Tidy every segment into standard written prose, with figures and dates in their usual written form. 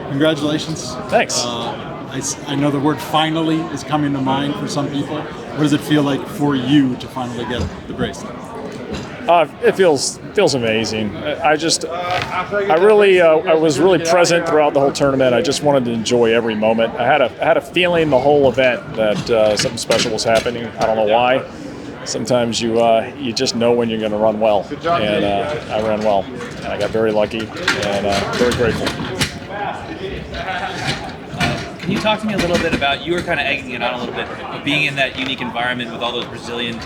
Congratulations. Thanks. I know the word finally is coming to mind for some people. What does it feel like for you to finally get the bracelet? It feels amazing. I was really present throughout the whole tournament. I just wanted to enjoy every moment. I had a feeling the whole event that something special was happening. I don't know why. Sometimes you just know when you're going to run well, and I ran well, and I got very lucky, and very grateful. Can you talk to me a little bit about, you were kind of egging it on a little bit, but being in that unique environment with all those Brazilian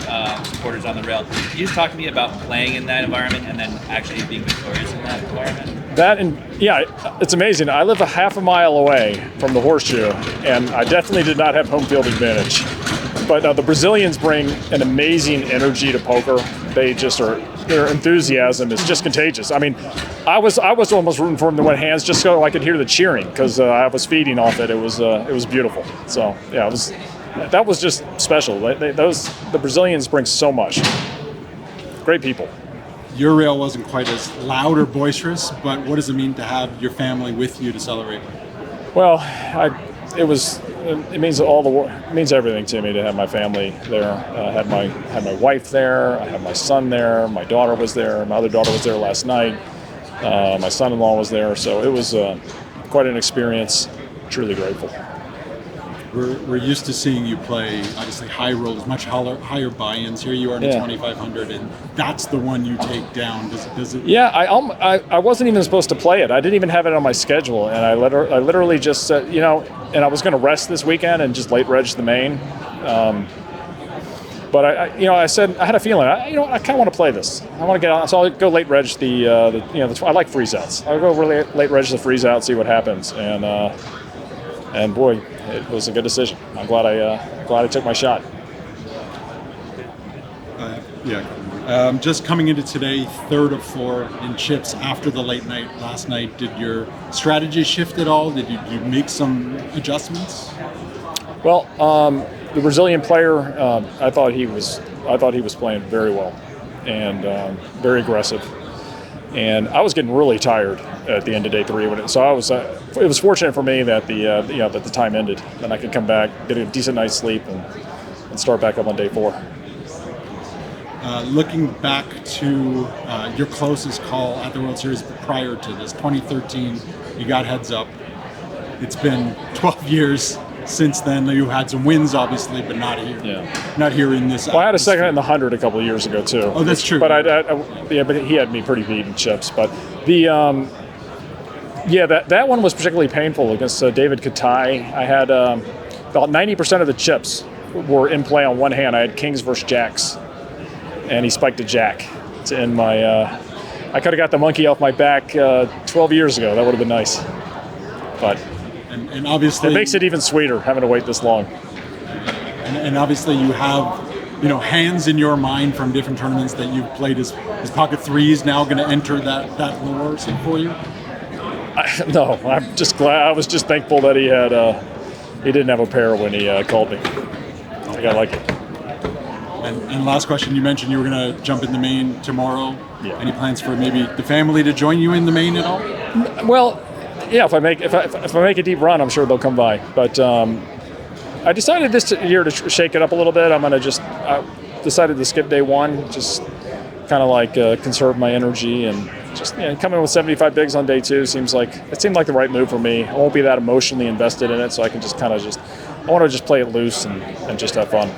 supporters on the rail. Can you just talk to me about playing in that environment and then actually being victorious in that environment? Yeah, it's amazing. I live a half a mile away from the Horseshoe, and I definitely did not have home field advantage. But the Brazilians bring an amazing energy to poker. Their enthusiasm is just contagious. I mean, I was almost rooting for them to win hands just so I could hear the cheering because I was feeding off it. It was beautiful. So yeah, that was just special. The Brazilians bring so much. Great people. Your rail wasn't quite as loud or boisterous, but what does it mean to have your family with you to celebrate? Well, it means everything to me to have my family there. I had my wife there. I had my son there. My daughter was there. My other daughter was there last night. My son-in-law was there. So it was quite an experience. Truly grateful. We're used to seeing you play, obviously, high rolls, much higher buy-ins. Here you are in the 2,500, and that's the one you take down. Does it? Yeah, I wasn't even supposed to play it. I didn't even have it on my schedule, and I literally just said, and I was going to rest this weekend and just late reg the main. But I said I had a feeling. I kind of want to play this. I want to get on, so I'll go late reg I like freezeouts. I'll go really late reg the freezeout, see what happens, and boy, it was a good decision. I'm glad I took my shot. Just coming into today, 3rd of 4 in chips after the late night last night. Did your strategy shift at all? Did you make some adjustments? Well, the Brazilian player, I thought he was playing very well and very aggressive. And I was getting really tired at the end of day 3. It was fortunate for me that that the time ended, and I could come back, get a decent night's sleep, and start back up on day 4. Looking back to your closest call at the World Series prior to this, 2013, you got heads up. It's been 12 years since then. You had some wins, obviously, but not here. Yeah. Not here in this. Well, I had a second in the 100 a couple of years ago too. Oh, that's true. But but he had me pretty beat in chips. But that one was particularly painful against David Katai. I had about 90% of the chips were in play on one hand. I had kings versus jacks, and he spiked a jack to end my. I could have got the monkey off my back 12 years ago. That would have been nice, but. And obviously, it makes it even sweeter having to wait this long. And obviously, you have hands in your mind from different tournaments that you've played. Is pocket threes now going to enter that lore for you? No, I'm just glad. I was just thankful that he didn't have a pair when he called me. I think I like it. And last question, you mentioned you were going to jump in the main tomorrow. Yeah. Any plans for maybe the family to join you in the main at all? Well. Yeah, if I make a deep run, I'm sure they'll come by. But I decided this year to shake it up a little bit. I decided to skip day 1, just kind of conserve my energy, and just coming with 75 bigs on day 2 seemed like the right move for me. I won't be that emotionally invested in it, so I can I want to just play it loose and just have fun.